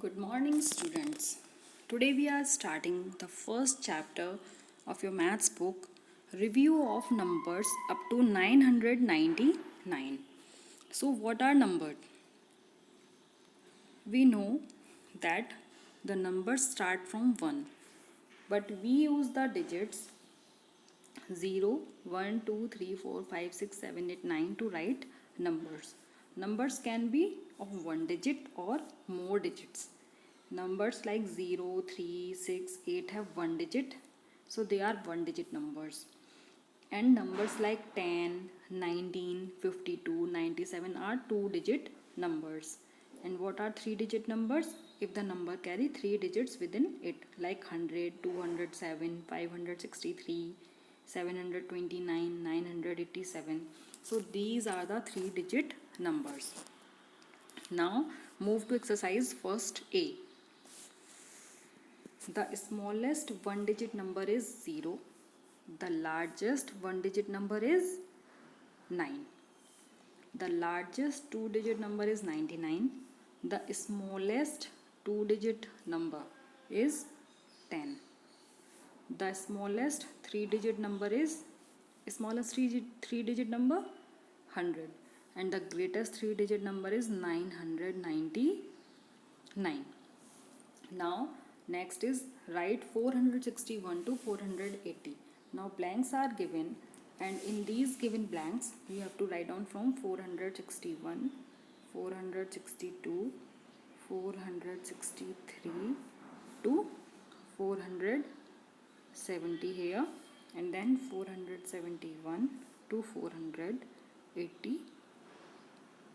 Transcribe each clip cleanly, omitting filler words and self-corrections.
Good morning, students. Today we are starting the first chapter of your maths book, Review of Numbers up to 999. So, what are numbered? We know that the numbers start from 1, but we use the digits 0, 1, 2, 3, 4, 5, 6, 7, 8, 9 to write numbers. Numbers can be of one digit or more digits. Numbers like 0, 3, 6, 8 have one digit, so they are one digit numbers. And numbers like 10, 19, 52, 97 are two digit numbers. And what are three digit numbers? If the number carry three digits within it, like 100, 207, 563, 729, 987. So these are the three digit numbers. Now move to exercise first A. The smallest one digit number is 0. The largest one digit number is 9. The largest two digit number is 99. The smallest two digit number is 10. The smallest three digit number is three digit number 100, and the greatest three digit number is 999. Now next is write 461 to 480. Now blanks are given, and in these given blanks you have to write down from 461, 462, 463 to 470 here, and then 471 to 480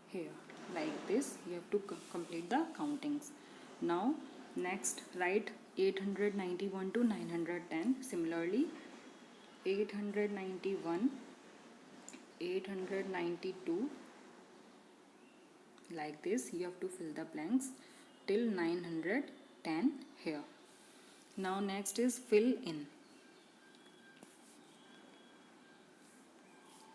here. Like this you have to complete the countings. Now next write 891 to 910. Similarly 891, 892, like this you have to fill the blanks till 910 here. Now next is fill in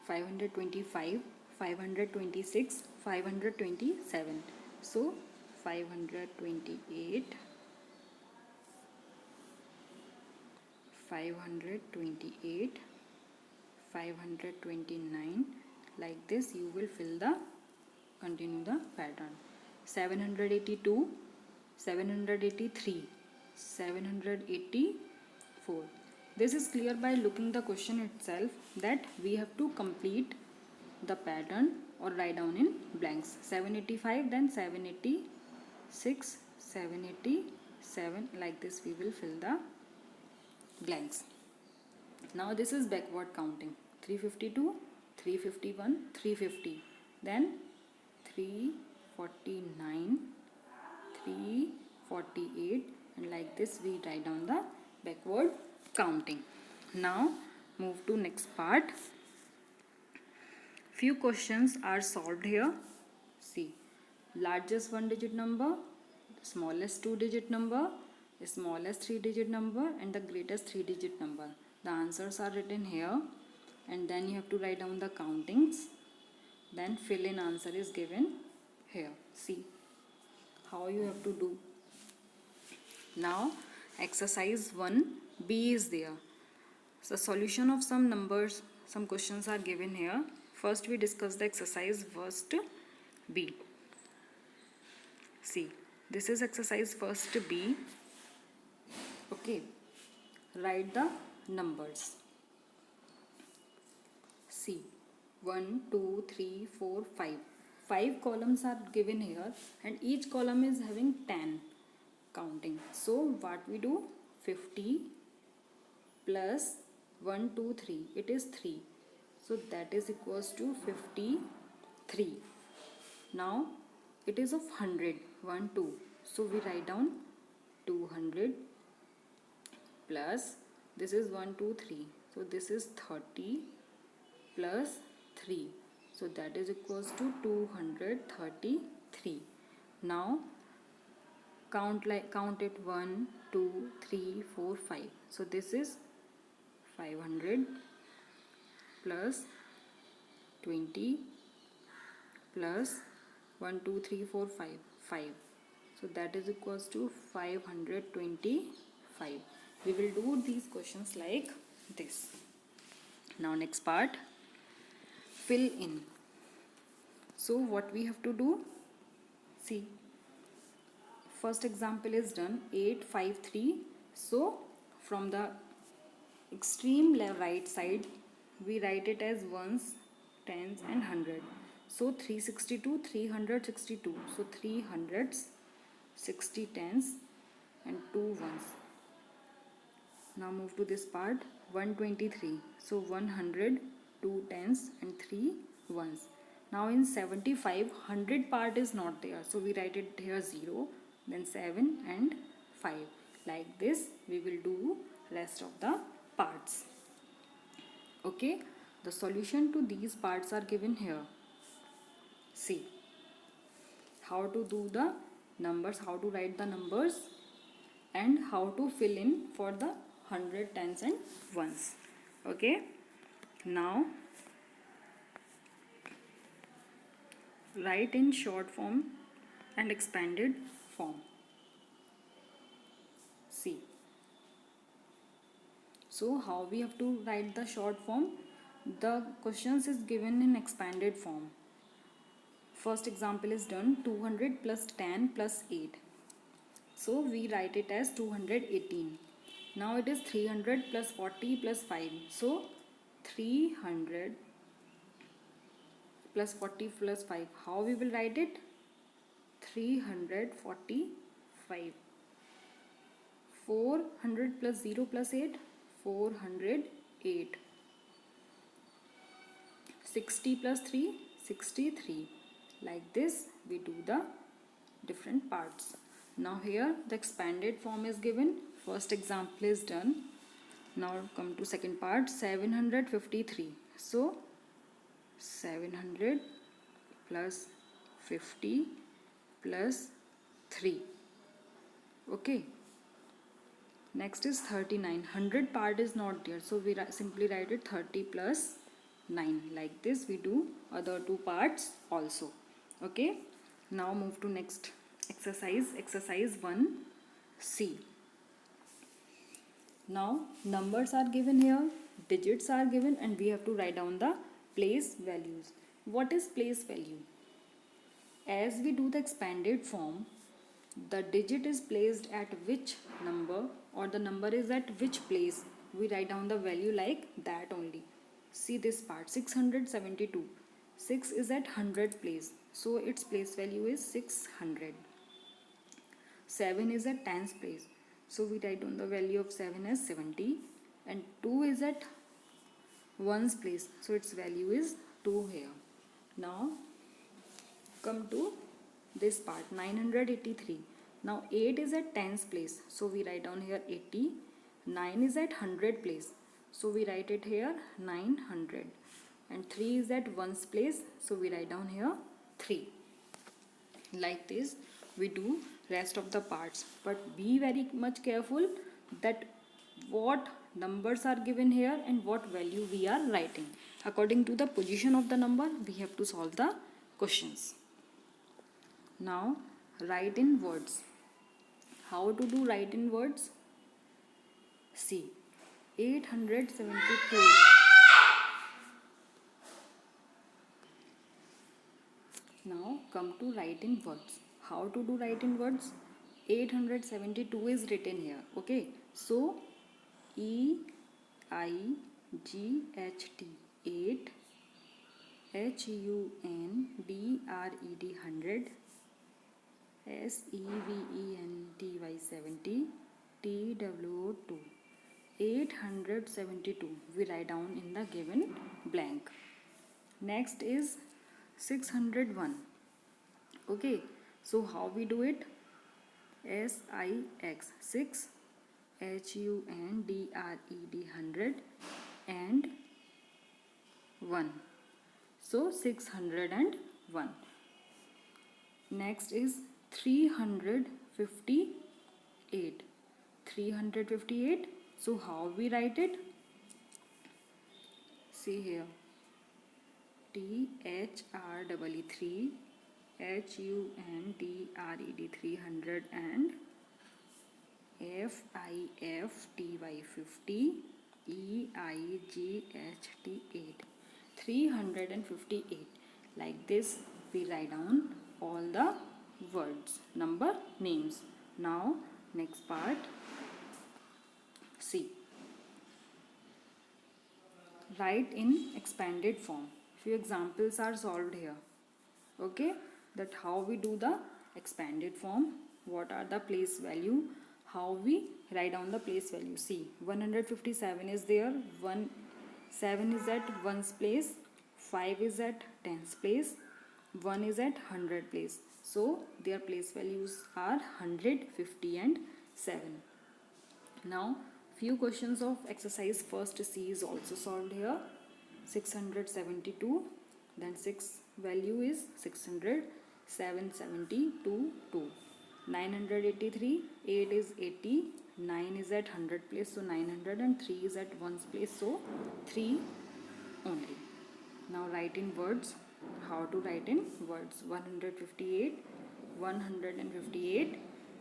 525, 526, 527. So 528, 528, 529, like this you will continue the pattern. 782, 783, 784. This is clear by looking the question itself that we have to complete the pattern or write down in blanks. 785, then 786, 787, like this we will fill the blanks. Now this is backward counting. 352, 351, 350, then 349, 348, and like this we write down the backward counting. Now move to next part. Few questions are solved here. See, largest one digit number, smallest two digit number, smallest three digit number, and the greatest three digit number. The answers are written here, and then you have to write down the countings. Then fill in answer is given here. See how you have to do. Now exercise 1B is there. So solution of some numbers, some questions are given here. First we discuss the exercise first B. See, this is exercise first B. Okay, write the numbers. See, 1, 2, 3, 4, 5. 5 columns are given here, and each column is having 10 counting. So what we do? 50 plus 1, 2, 3. It is 3. So that is equals to 53. Now it is of 100. 1, 2. So we write down 200 plus this is 1, 2, 3. So this is 30 plus 3. So that is equals to 233. Now count it 1, 2, 3, 4, 5. So this is 500 plus 20 plus 1, 2, 3, 4, 5. So that is equals to 525. We will do these questions like this. Now next part, fill in. So what we have to do, see, first example is done 853. So from the extreme right side we write it as ones, tens and hundred. So 362, 362. So 3 hundreds, 60 tens and 2 ones. Now move to this part, 123. So 100, 2 tens and 3 ones. Now in 75, 100 part is not there. So we write it here 0, then 7 and 5. Like this we will do rest of the parts. Okay, the solution to these parts are given here. See how to do the numbers, how to write the numbers and how to fill in for the 100, tens and ones. Okay, now write in short form and expanded form. See, so how we have to write the short form? The questions is given in expanded form. First example is done, 200 plus 10 plus 8. So we write it as 218. Now it is 300 plus 40 plus 5. So 300 plus 40 plus 5. How we will write it? 345. 400 plus 0 plus 8. 408. 60 plus 3. 63. Like this we do the different parts. Now here the expanded form is given. First example is done. Now come to second part, 753. So 700 plus 50 plus 3. Okay. Next is 39. 100 part is not there. So we simply write it 30 plus 9. Like this we do other two parts also. Okay. Now move to next exercise. Exercise 1C. Now numbers are given here, digits are given and we have to write down the place values. What is place value? As we do the expanded form, the digit is placed at which number or the number is at which place, we write down the value like that only. See this part, 672. 6 is at 100 place, so its place value is 600. 7 is at tens place, so we write down the value of 7 as 70, and 2 is at ones place, so its value is 2 here. Now come to this part, 983. Now 8 is at tens place, so we write down here 80. 9 is at 100 place, so we write it here 900. And 3 is at ones place, so we write down here 3. Like this we do rest of the parts, but be very much careful that what numbers are given here and what value we are writing. According to the position of the number we have to solve the questions. Now write in words. How to do write in words? See, 872. Now come to write in words. How to do write in words? 872 is written here. Okay, so EIGHT 8, HUNDRED 100, SEVENTY 70, TWO 2. 872 we write down in the given blank. Next is 601. Okay, so how we do it? SIX 6, HUNDRED 100 and 1. So 601. Next is 358. 358. So how we write it? See here. THREE 3 HUNDRED 300 and FIFTY 50 EIGHT 8 358. Like this we write down all the words, number, names. Now next part, see, write in expanded form. Few examples are solved here. Okay, that how we do the expanded form, what are the place value, how we write down the place value. See, 157 is there, 7 is at 1's place, 5 is at 10's place, 1 is at 100 place. So their place values are 100, 50 and 7. Now few questions of exercise first C is also solved here. 672, then 6 value is 600, 772 2. 983, 8 is 80, 9 is at 100 place, so 900, and 3 is at 1's place, so 3 only. Now write in words. How to write in words? 158, 158,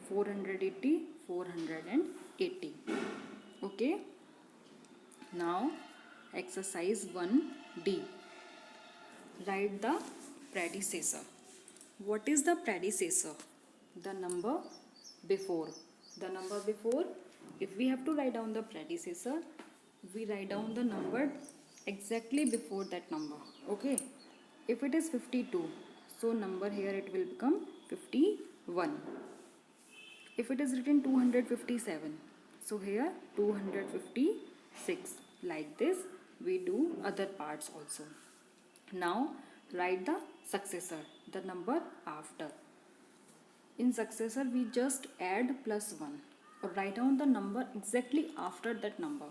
480, 480. Okay. Now exercise 1D. Write the predecessor. What is the predecessor? The number before. The number before, if we have to write down the predecessor, we write down the number exactly before that number. Okay. If it is 52, so number here it will become 51. If it is written 257, so here 256. Like this we do other parts also. Now write the successor, the number after. In successor we just add +1 or write down the number exactly after that number.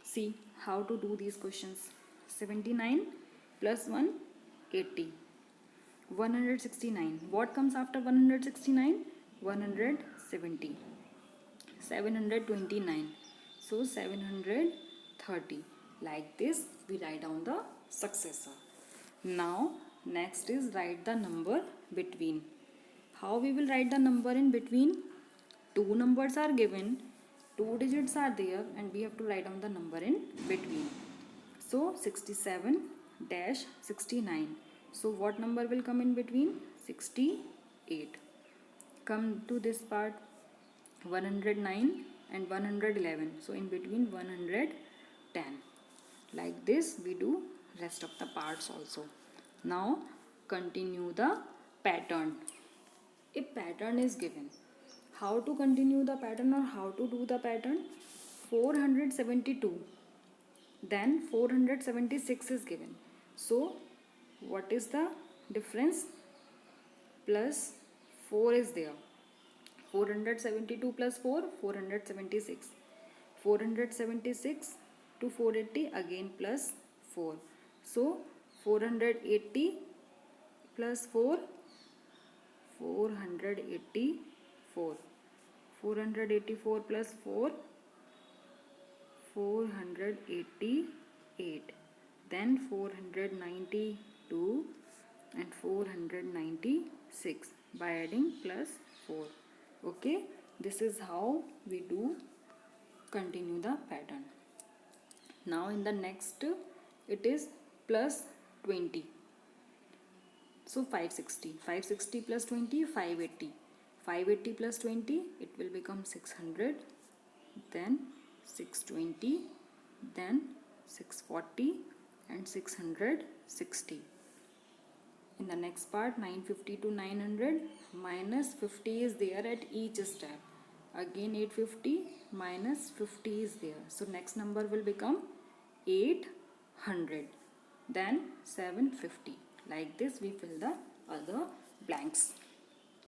See how to do these questions. 79 plus 1, 80. 169. What comes after 169? 170. 729. So 730. Like this we write down the successor. Now next is write the number between. How we will write the number in between? Two numbers are given, two digits are there, and we have to write down the number in between. So 67-69. So what number will come in between? 68. Come to this part, 109 and 111. So in between 110. Like this we do rest of the parts also. Now continue the pattern. A pattern is given. How to continue the pattern or how to do the pattern? 472. Then 476 is given. So what is the difference? Plus 4 is there. 472 plus 4, 476. 476 to 480 again plus 4. So 480 plus 4, 484. 484 plus 4, 488. Then 492 and 496 by adding plus 4. Okay, this is how we do continue the pattern. Now in the next it is plus 20. So 560. 560 plus 20, 580. 580 plus 20, it will become 600. Then 620. Then 640 and 660. In the next part, 950 to 900, minus 50 is there at each step. Again 850 minus 50 is there. So next number will become 800. Then 750. Like this we fill the other blanks.